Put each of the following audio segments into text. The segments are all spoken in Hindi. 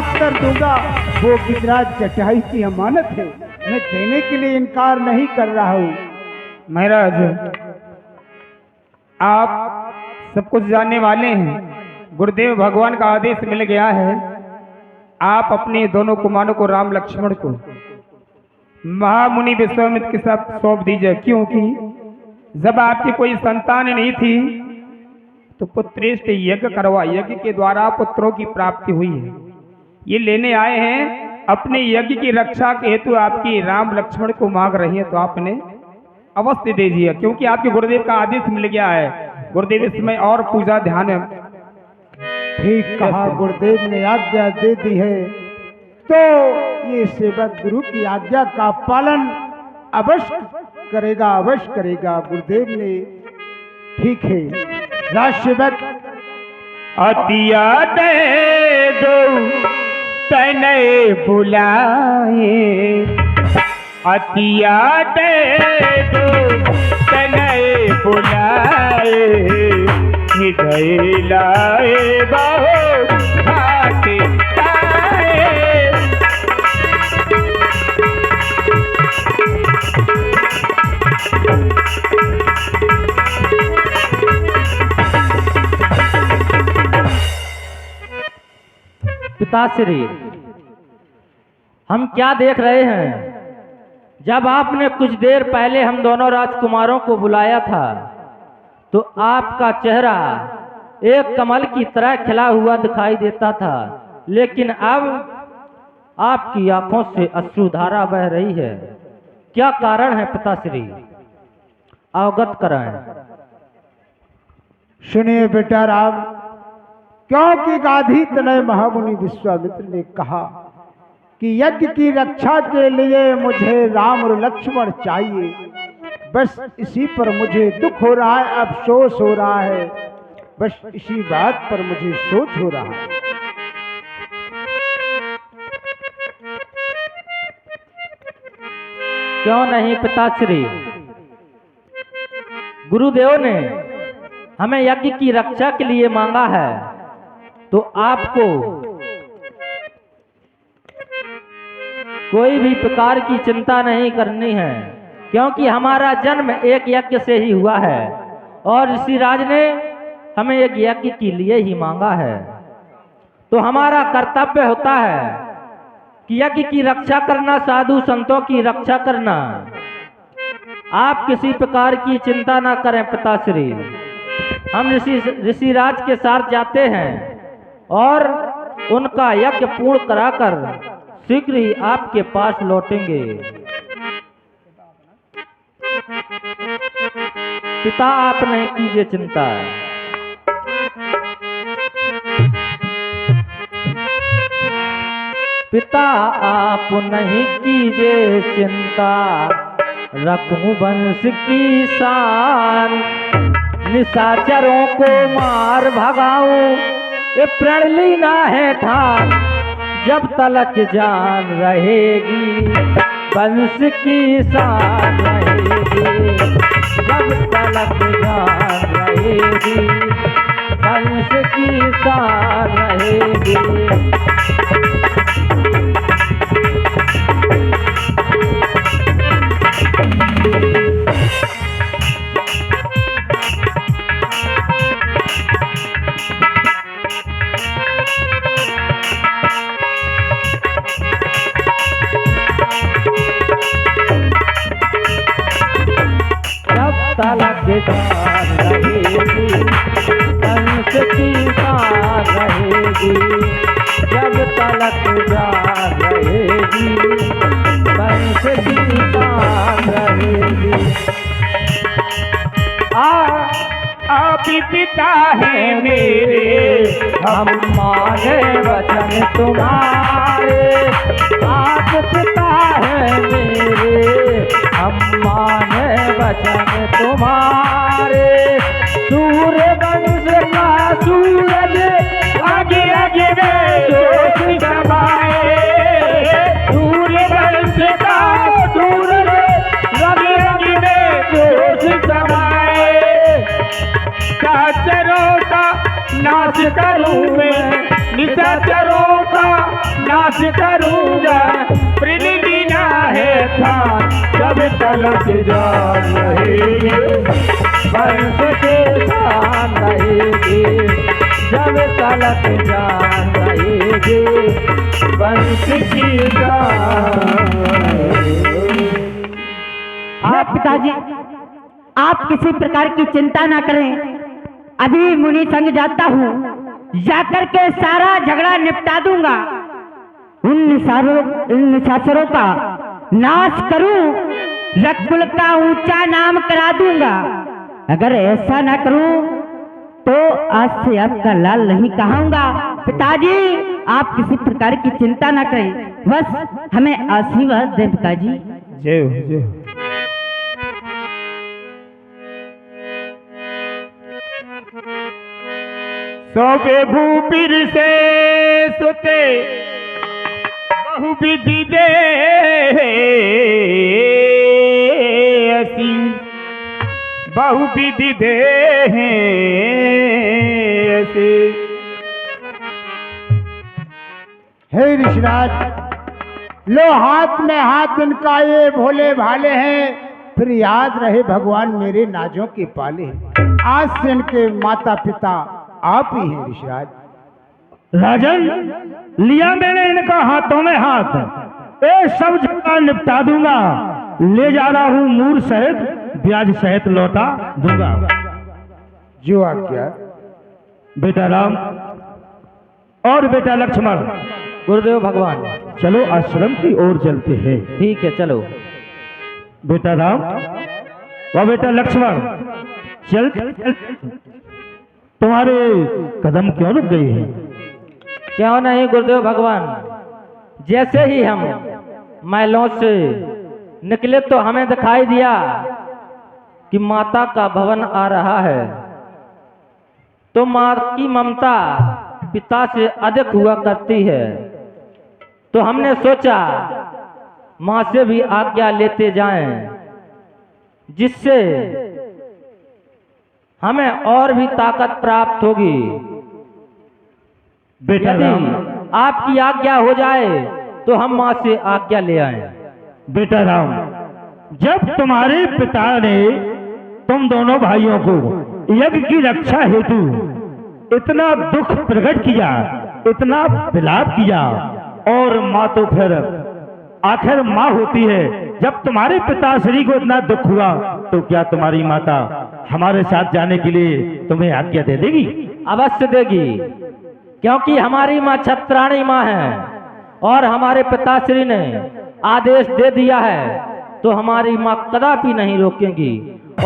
उत्तर दूंगा। वो गिरिराज जटायु की अमानत है, मैं देने के लिए इनकार नहीं कर रहा हूँ। महाराज, आप सब कुछ जानने वाले हैं। गुरुदेव भगवान का आदेश मिल गया है, आप अपने दोनों कुमारों को, राम लक्ष्मण को महामुनि विश्वामित्र के साथ सौंप दीजिए। क्योंकि जब आपकी कोई संतान नहीं थी तो पुत्रेष्ट यज्ञ करवा, यज्ञ के द्वारा पुत्रों की प्राप्ति हुई है। ये लेने आए हैं, अपने यज्ञ की रक्षा के हेतु आपकी राम लक्ष्मण को मांग रही है, तो आपने अवश्य दे दिया, क्योंकि आपके गुरुदेव का आदेश मिल गया है। गुरुदेव इसमें और पूजा ध्यान है। ठीक कहा, गुरुदेव ने आज्ञा दे दी है तो ये सेवक गुरु की आज्ञा का पालन अवश्य करेगा, अवश्य करेगा। गुरुदेव ने ठीक है। राज सेवक, अतिया दे दो तने बुलाए, अतिया दे दो तने बुलाए, हृदय लाए बहु भाते आए। पिताश्री, हम क्या देख रहे हैं? जब आपने कुछ देर पहले हम दोनों राजकुमारों को बुलाया था तो आपका चेहरा एक कमल की तरह खिला हुआ दिखाई देता था, लेकिन अब आपकी आंखों से अश्रुधारा बह रही है। क्या कारण है पिताश्री? अवगत कराएं। सुनिए बेटा राम, क्योंकि गाधी तनय महामुनि विश्वामित्र ने कहा कि यज्ञ की रक्षा के लिए मुझे राम और लक्ष्मण चाहिए। बस इसी पर मुझे दुख हो रहा है, अफसोस हो रहा है, बस इसी बात पर मुझे सोच हो रहा है। क्यों नहीं पिताश्री, गुरुदेव ने हमें यज्ञ की रक्षा के लिए मांगा है, तो आपको कोई भी प्रकार की चिंता नहीं करनी है, क्योंकि हमारा जन्म एक यज्ञ से ही हुआ है और ऋषिराज ने हमें एक यज्ञ के लिए ही मांगा है। तो हमारा कर्तव्य होता है कि यज्ञ की रक्षा करना, साधु संतों की रक्षा करना। आप किसी प्रकार की चिंता ना करें पिताश्री, हम ऋषिराज के साथ जाते हैं और उनका यज्ञ पूर्ण कराकर शीघ्र ही आपके पास लौटेंगे। पिता, आप नहीं कीजिए चिंता। पिता, आप नहीं कीजिए चिंता, रखूं वंश की शान, निशाचरों को मार भगाऊं, ये प्रण लेना है ठान। जब तलक जान रहेगी वंश की शान रहेगी, जब तलक जान रहेगी वंश की शान रहेगी। तलक जान रहेगी वंश की शान रहेगी, जब तलक जान रहेगी वंश की शान रहेगी। आप पिता है मेरे, हम माने वचन तुम्हारे। आप पिता है मेरे, हम माने वचन तुम्हारे। सूर्य वंश का सूरज आगे आगे में ज्योति समाए, सूर्य वंश का सूरज आगे आगे में ज्योति समाए। निशाचरों का नाश करूं मैं, निशाचरों का नाश करूंगा प्रिल बिना है था जब तलक जान रहेगी वंश के शान रहेगी जब तलक जान रहेगी वंश की आप पिताजी आप किसी प्रकार की चिंता ना करें, अभी मुनि संग जाता हूँ, जाकर के सारा झगड़ा निपटा दूंगा, उन निशाचरों का नाश करूं, रघुकुल का ऊंचा नाम करा दूंगा। अगर ऐसा ना करूं तो आज से आपका लाल नहीं कहाऊंगा। पिताजी आप किसी प्रकार की चिंता ना करें, बस हमें आशीर्वाद दें पिताजी। जय हो जय हो। सोबे भूपिर से सुते बहु विधि दे असी बहु विधि दे असी। हे ऋषिराज, लो हाथ में हाथ इनका ये भोले भाले हैं, फिर याद रहे भगवान मेरे नाजों के पाले हैं। आज से इनके माता पिता आप ही हैं ऋषिराज। राजन, लिया मैंने इनका हाथों में हाथ, ये सब झगड़ा निपटा दूंगा, ले जा रहा हूँ मूर सहित ब्याज सहित लौटा दूंगा। जो आज्ञा। बेटा राम और बेटा लक्ष्मण, गुरुदेव भगवान। चलो आश्रम की ओर चलते हैं। ठीक है चलो। बेटा राम व बेटा लक्ष्मण, चल तुम्हारे कदम क्यों रुक गए हैं? क्यों नहीं गुरुदेव भगवान, जैसे ही हम महलों से निकले तो हमें दिखाई दिया कि माता का भवन आ रहा है, तो माँ की ममता पिता से अधिक हुआ करती है, तो हमने सोचा माँ से भी आज्ञा लेते जाएं, जिससे हमें और भी ताकत प्राप्त होगी। बेटा यदि राम, आपकी आज्ञा हो जाए तो हम माँ से आज्ञा ले आए। बेटा राम, जब तुम्हारे पिता ने तुम दोनों भाइयों को यज्ञ की रक्षा हेतु इतना दुख प्रकट किया, इतना विलाप किया, और माँ तो फिर आखिर माँ होती है, जब तुम्हारे पिताश्री को इतना दुख हुआ तो क्या तुम्हारी माता हमारे साथ जाने के लिए तुम्हें आज्ञा दे देगी? अवश्य देगी, क्योंकि हमारी माँ छत्राणी माँ है और हमारे पिताश्री ने आदेश दे दिया है, तो हमारी माँ कदापि नहीं रोकेंगी,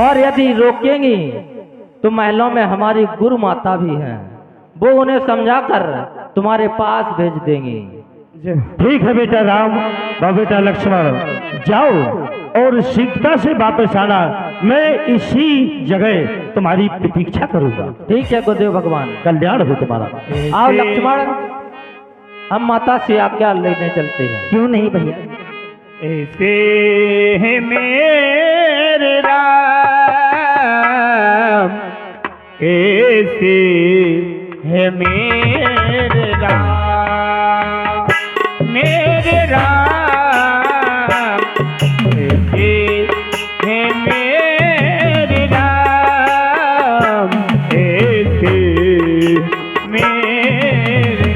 और यदि रोकेंगी तो महलों में हमारी गुरु माता भी हैं, वो उन्हें समझाकर तुम्हारे पास भेज देंगी। ठीक है बेटा राम व बेटा लक्ष्मण, जाओ और शीघ्रता से वापस आना, मैं इसी जगह तुम्हारी प्रतीक्षा करूंगा। ठीक है गुरुदेव भगवान, कल्याण हो तुम्हारा। आओ लक्ष्मण, हम माता से आज्ञा लेने चलते हैं। क्यों नहीं भैया? ऐसे है मेरे राम, ऐसे है मेरे राम, मेरे राम, ऐसे है मेरे राम, ऐसे मेरे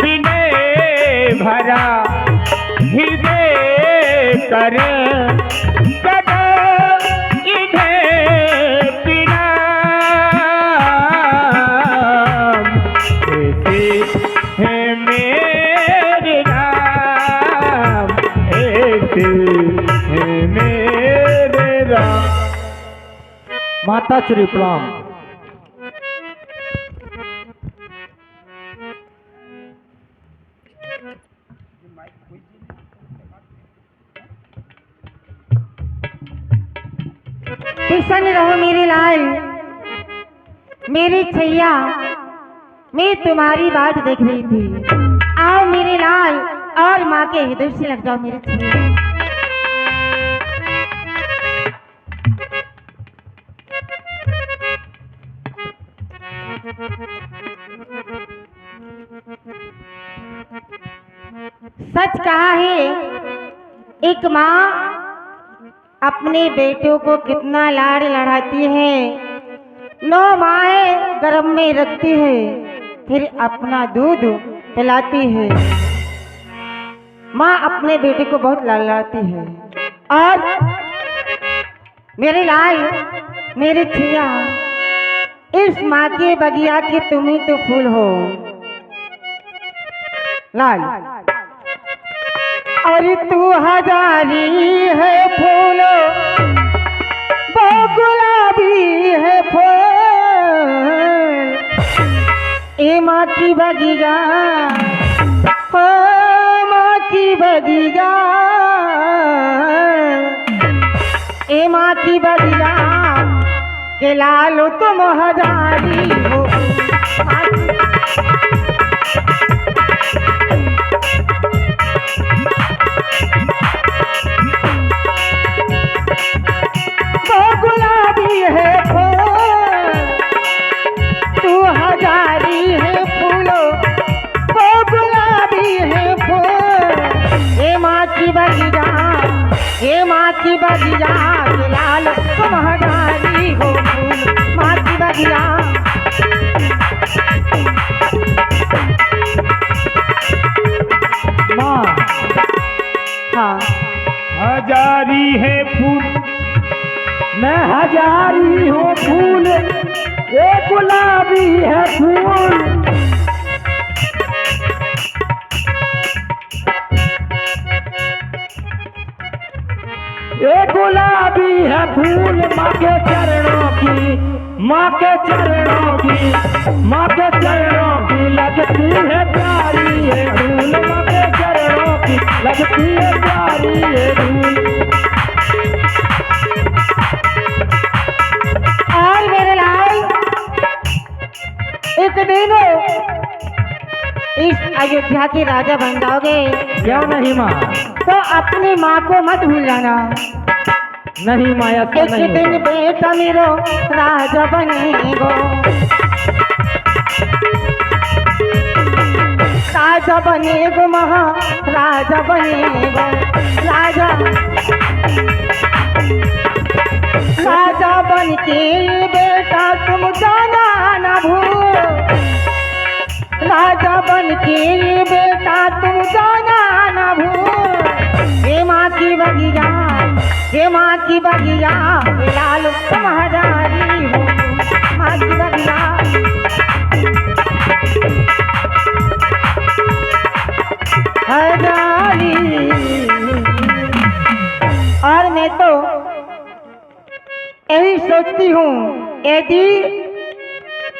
विनय भरा हृदय कर सदा इन्हें प्रणाम, ऐसे है मेरे राम, ऐसे है मेरे राम। माता श्री प्रणाम। प्रसन्न रहो मेरे लाल, मेरी छैया, मैं तुम्हारी बाट देख रही थी। आओ मेरे लाल और माँ के हृदय से लग जाओ मेरी छैया। सच कहा है, एक माँ अपने बेटों को कितना लाड़ लड़ाती है। 9 माहें गर्भ में रखती है, फिर अपना दूध पिलाती है। माँ अपने बेटे को बहुत लाड़ लड़ाती है। और मेरे लाल, मेरी छिया, इस माँ के बगिया के तुम ही तो फूल हो लाल। अरे तू हजारी है फूलो, वो गुलाबी है फूल। ए माँ की बगिया, हो माँ की बगिया, ए माँ की बगिया के लालो तुम हजारी हो। वो गुलाबी है फूल, तू हजारी है फूलो, वो गुलाबी है फूल। ए माँ की बगिया, ए माँ की बगिया के लाल तुम हजारी हो फूल। माँ की बगिया, माँ हाँ हजारी है फूल, मैं हजारी हूँ फूल, ये गुलाबी है फूल। ये गुलाबी है फूल माँ के चरणों की, माँ के चरणों की, माँ के चरणों की लगती है प्यारी है धूल। माँ के चरणों की लगती है प्यारी है धूल। और मेरे लाल, एक दिन इस अयोध्या के राजा बन जाओगे क्यों नहीं माँ? तो अपनी माँ को मत भूल जाना। नहीं माँ, ऐसा एक नहीं दिन होगा। बेटा मेरो राजा बनेगो, राजा बनेगो, महाराजा बनेगो। राजा राजा बन के बेटा तुम जाना ना भूल। राजा बन के बेटा तुम जाना ना भूल। हे माँ की बगिया, हे माँ की बगिया लाल तुम हजारी हो। माँ की बगिया, हजारी। और मैं तो यही सोचती हूँ, यदि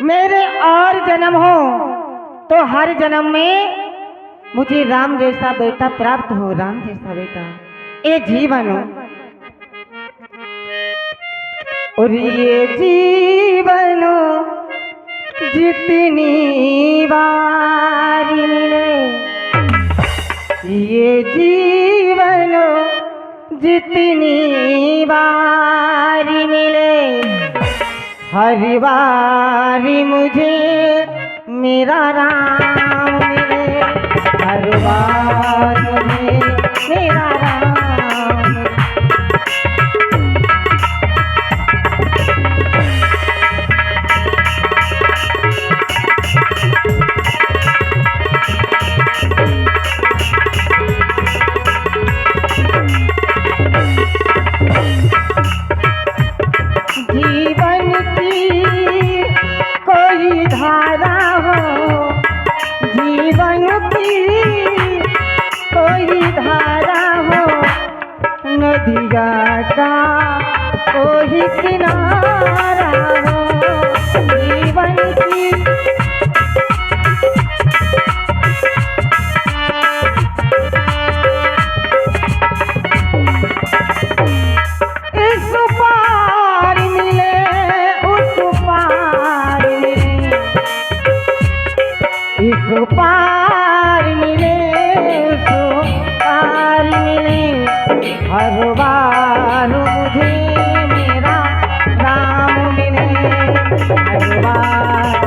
मेरे और जन्म हो तो हर जन्म में मुझे राम जैसा बेटा प्राप्त हो। राम जैसा बेटा ये जीवन हो, और ये जीवन जितनी बार मिले, ये जीवन जितनी बार मिले, हर बार मुझे मेरा राम मिले। हर बार मुझे मेरा राम मिले। जीवन की कोई धारा हो, जीवन की कोई धारा हो, नदिया का कोई किनारा हो। जीवन की इस पार मिले, उस पार मिले, इस पार मिले, उस पार मिले, हर बार मुझे मेरा राम मिले। हर बार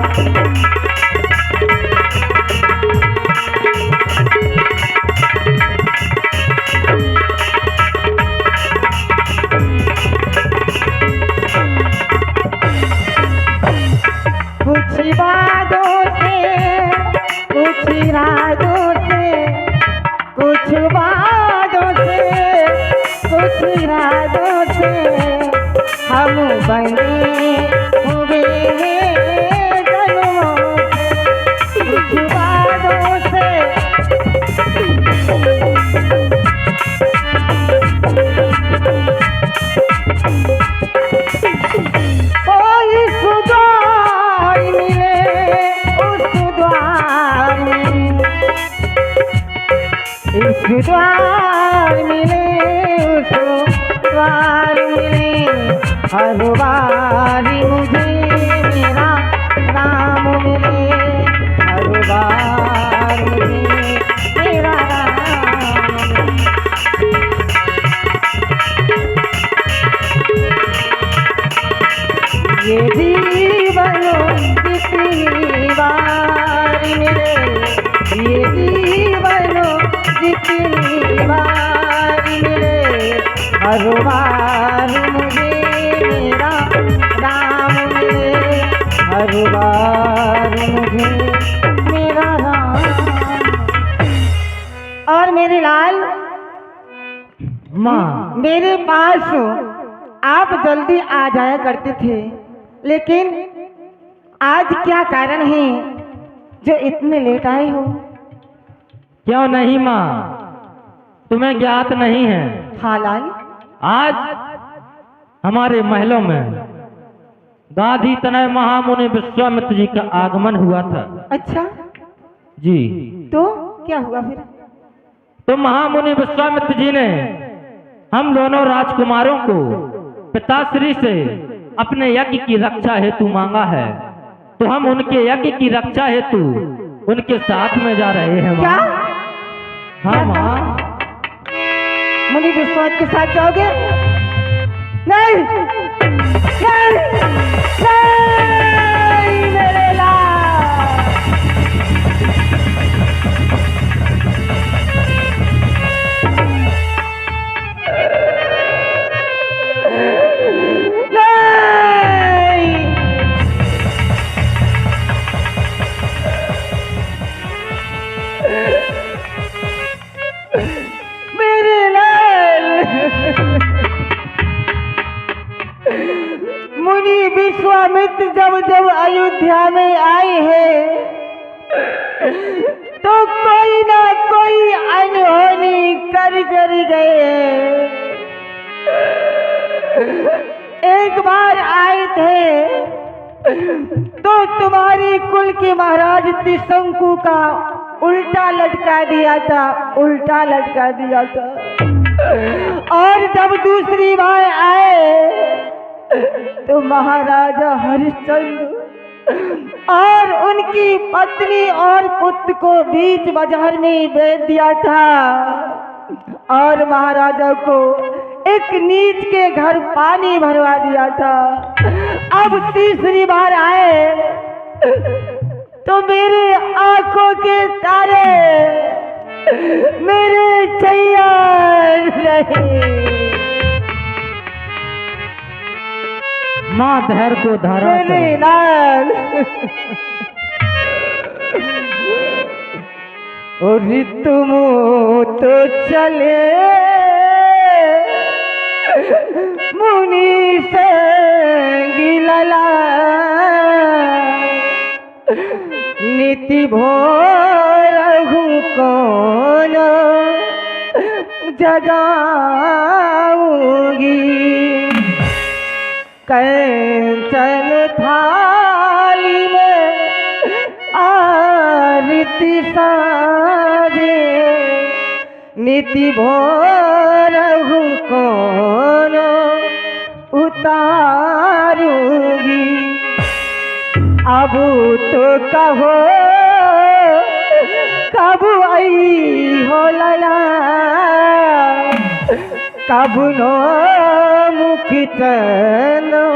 जो द्वार मिले उसको द्वार मिले, हर बार मुझे मेरा राम मिले, हर बार मुझे मेरा राम मिले। ये जीवन जितनी बार मिले, ये जीवन जितनी बार मिले, हर बार मुझे मेरा राम मिले, हर बार मुझे मेरा राम। और मेरे लाल, माँ, मेरे पास आप जल्दी आ जाया करते थे, लेकिन आज क्या कारण है जो इतने लेट आए हो? क्यों नहीं माँ, तुम्हें ज्ञात नहीं है? हाँ लाल। आज हमारे महलों में गाधी तनय महामुनि विश्वामित्र जी का आगमन हुआ था। अच्छा, जी। तो क्या हुआ फिर? तो महामुनि विश्वामित्र जी ने हम दोनों राजकुमारों को पिताश्री से अपने यज्ञ की रक्षा हेतु मांगा है, तो हम उनके यज्ञ की रक्षा हेतु उनके साथ में जा रहे हैं। क्या? हाँ माँ। मुनि विश्वामित्र के साथ जाओगे? नहीं, नहीं, नहीं मेरे लाल। मुनि विश्वामित्र जब जब अयोध्या में आए हैं तो कोई ना कोई अनहोनी कर गए हैं। एक बार आए थे तो तुम्हारी कुल के महाराज त्रिशंकु का उल्टा लटका दिया था, उल्टा लटका दिया था। और जब दूसरी बार आए तो महाराजा हरिश्चंद्र और उनकी पत्नी और पुत्र को बीच बाजार में बेच दिया था और महाराजा को एक नीच के घर पानी भरवा दिया था। अब तीसरी बार आए तो मेरे आंखों के तारे मेरे छैया रहे। माँ धैर्य को धारण मेरे करो। लाल और तुम तो चले मुनि संगी लला नीति भोर कौन जगाऊंगी कंचन थाली में आरती साजे नीति भोर कौन उतारूंगी। अब तो कहो कब आई हो लला कब नो मुख चलो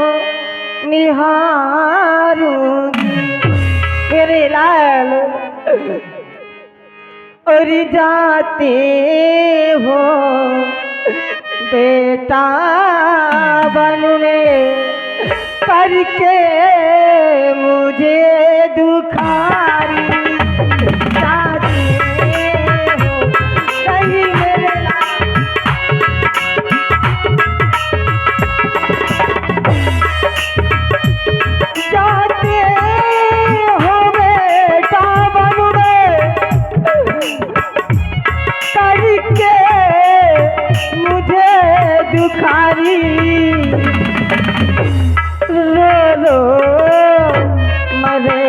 निहारूंगी। मेरे लाल और जाते हो बेटा बनने करके मुझे दुखारी जाते हो कहीं मेरे लाल। जाते हो बेटा बनने करके मुझे दुखारी रो रो मरे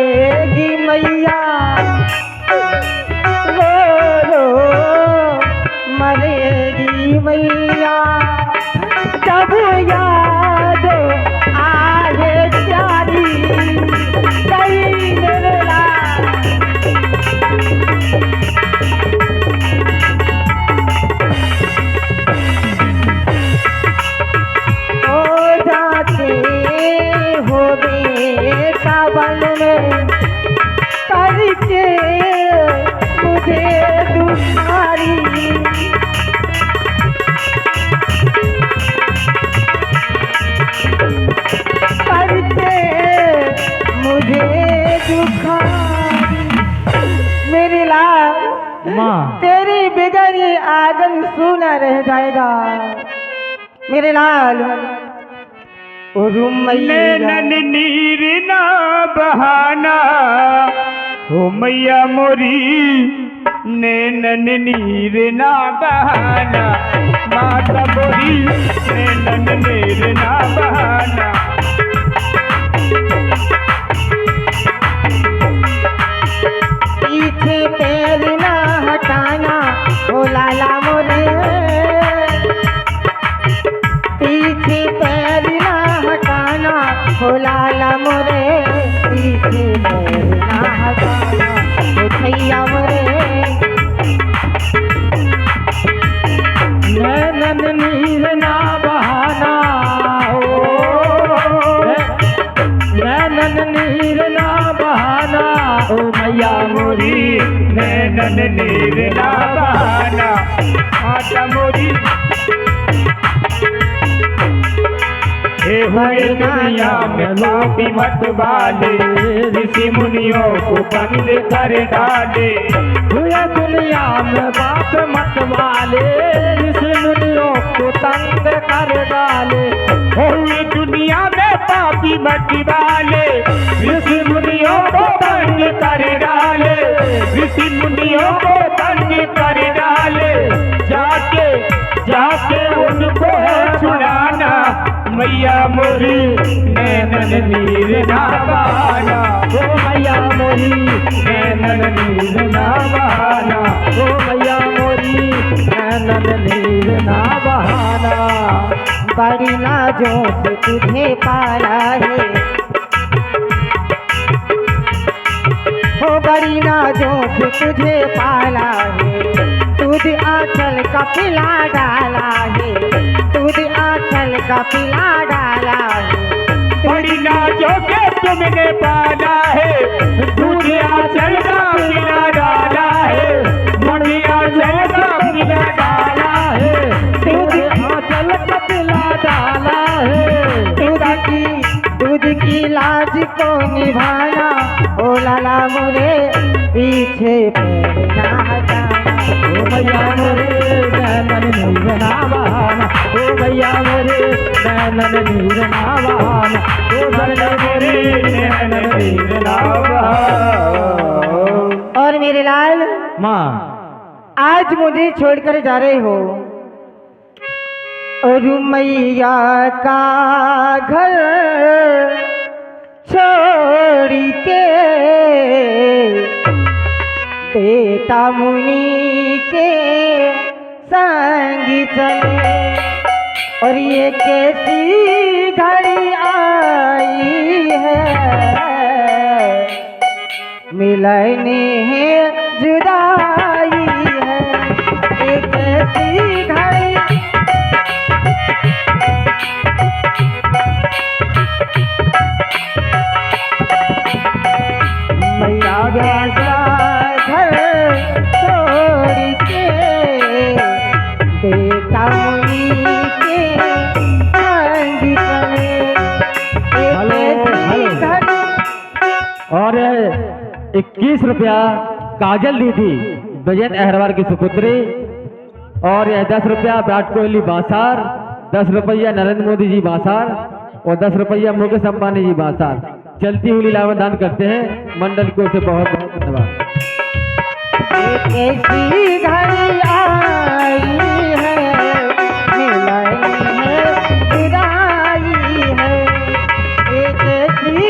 माँ तेरी बिगड़ ये आंगन सूना रह जाएगा मेरे लाल। ओ रुमैया नैनन नीर ना बहाना हो मैया मोरी, नैनन नीर ना बहाना माता मोरी, नैनन नीर ना बहाना। पीछे पैर ना हटाना ओ लाला मोरे, पीछे पैर ना हटाना ओ लाला मोरे, पीछे पैर ना हटाना ओ भैया मोरे। नैनन नीर ना बहाना हो, नैनन नीर ना बहाना ओ मैया मोरी, नैनन नीर ना बहाना माता मोरी। हे हुए दुनिया में पापी मत वाले, ऋषि मुनियों को बंद कर डाले। हुए दुनिया में बाप मत वाले, ऋषि मुनियों को तंग कर डाले। हुए दुनिया में पापी मत वाले, ऋषि मुनियों को तंग कर डाले, ऋषि मुनियों को तंग कर डाले। जाके जाके उनको है छुड़ाना मैया मोरी, नैनन नीर ना बहाना ओ मैया मोरी, नैनन नीर ना बहाना। ओ मैया मोरी, नैनन नीर ना बहाना। बड़ी नाजों से तुझे पाला है, हो बड़ी नाजों से तुझे पाला है, दूध आंचल का पिला डाला है, दूध आंचल का पिला डाला है। बड़ी नाजों के तुमने पाला है, दूध आंचल का पिला डाला है, बड़ी आंचल का पिला डाला है, दूध आंचल का पिला डाला है। दूध की लाज को निभाना ओ लाला मोरे, पीछे पैर ना हटाना ओ मैया मोरे, नैनन नीर ना बहाना ओ मैया मोरे, नैनन नीर ना बहाना ओ मैया मोरे, नैनन नीर ना बहाना। और मेरे लाल माँ आज मुझे छोड़कर जा रहे हो, और मैया का घर छोड़ के बेटा मुनि के संग चले। और ये कैसी घड़ी आई है, मिलने है जुदाई है, ये कैसी घड़ी। मैया का घर छोड़ के बेटा मुनि के संग चले। और 21 रुपया काजल दी थी विजय अहरवार की सुपुत्री, और यह 10 रुपया विराट कोहली बांसार, 10 रुपया नरेंद्र मोदी जी बांसार, और 10 रुपया मुकेश अंबानी जी बांसार चलती हुई लीलावन दान करते हैं। मंडल को से बहुत बहुत धन्यवाद। ऐसी घड़ी आई है, मिलाई है जुदाई है, एक ऐसी।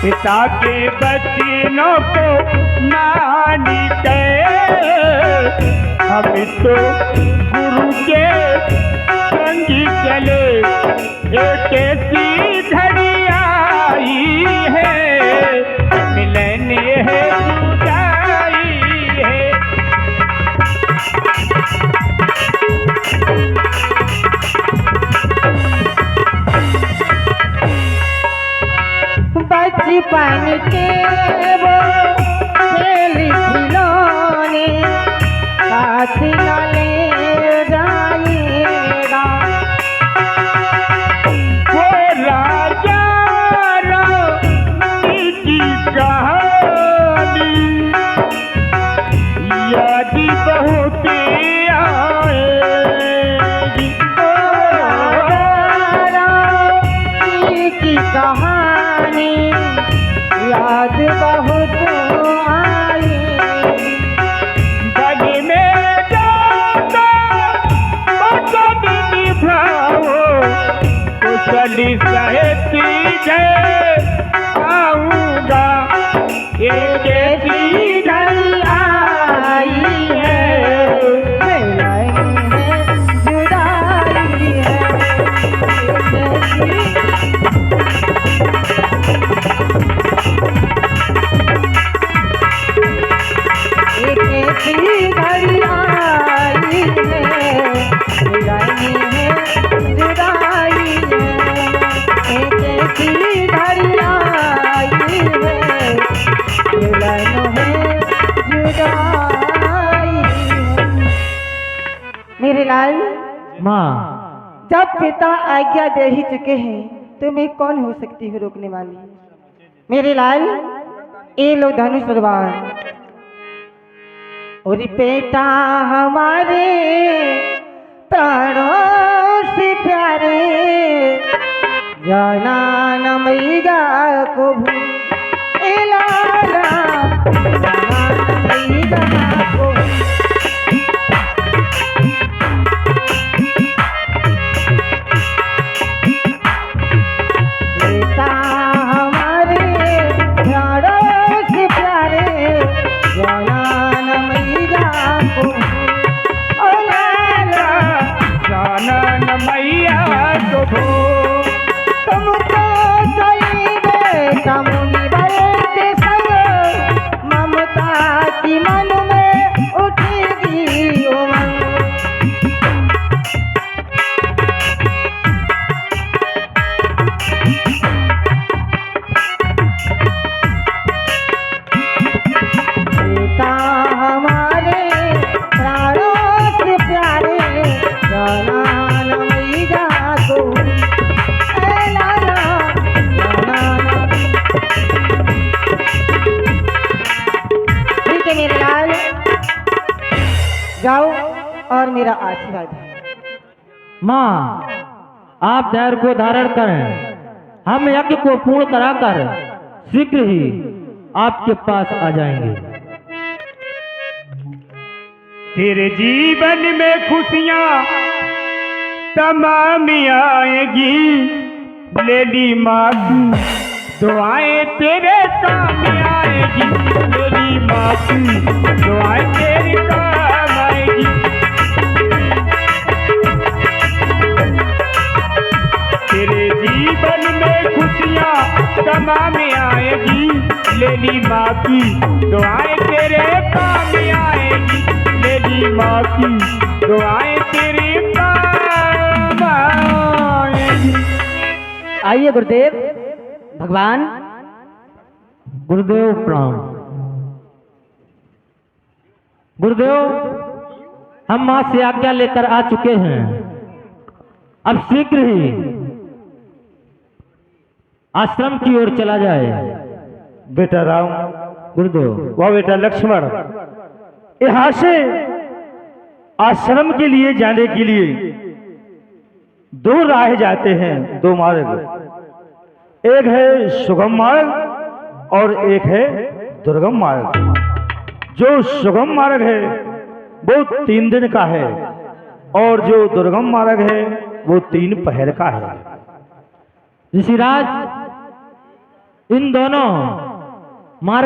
पिता के बच्चों को नानी के, हम तो गुरु के संगी चले। एक ऐसी घड़ी आई है, मिलने है जुदाई है। बचपन के वो खेल खिलौने साथ न ले जाइएगा। वो राजा कहानी याद बहुत आई। बन में जाता बचन निभाओ, कुशली सहती जय आऊंगा, ये जैसी घड़ी आई है, जुदाई है। एक ऐसी घड़ी आई है, जुदाई है, जुदाई है। एक ऐसी घड़ी आई है, जुदाई है। मेरे लाल, माँ, जब पिता आज्ञा दे ही चुके हैं तो मैं कौन हो सकती हूँ रोकने वाली। मेरे लाल, ये लो धनुष तलवार। और बेटा हमारे प्राणों से प्यारे, जाना न मैया को भूल, ए लाला, जाना न मैया को। बेटा हमारे प्राणों से प्यारे, जाना न मैया को, ओ लाला, जाना न मैया को भो। तुमको चली बेटा मुनि बलते संग, ममता की मन में उठेगी उमंग। बेटा हमारे प्राणों से प्यारे, जाना न मैया को, ए लाला, जाना न। ठीक है मेरे लाल, जाओ और मेरा आशीर्वाद है। माँ, आप धैर्य को धारण करें, हम यज्ञ को पूर्ण कराकर शीघ्र ही आपके पास आ जाएंगे। तेरे जीवन में खुशियाँ तमाम आएगी, लेली माँ की दुआएं तेरे काम आएगी, लेली माँ की दुआएं तेरे काम आएगी। तेरे जीवन में खुशियाँ तमाम आएगी, लेली माँ की दुआएं तेरे काम आएगी, लेली माँ की दुआएं तेरे काम आएगी। आइए गुरुदेव, भगवान। गुरुदेव प्रणाम। गुरुदेव, हम माँ से आज्ञा लेकर आ चुके हैं, अब शीघ्र ही आश्रम की ओर चला जाए। बेटा राम, गुरुदेव, वह बेटा लक्ष्मण यहाँ से आश्रम के लिए जाने के लिए दो राह जाते हैं, दो मार्ग। एक है सुगम मार्ग और एक है दुर्गम मार्ग। जो सुगम मार्ग है वो 3 दिन का है और जो दुर्गम मार्ग है वो 3 पहर का है। ऋषिराज, इन दोनों मार्गों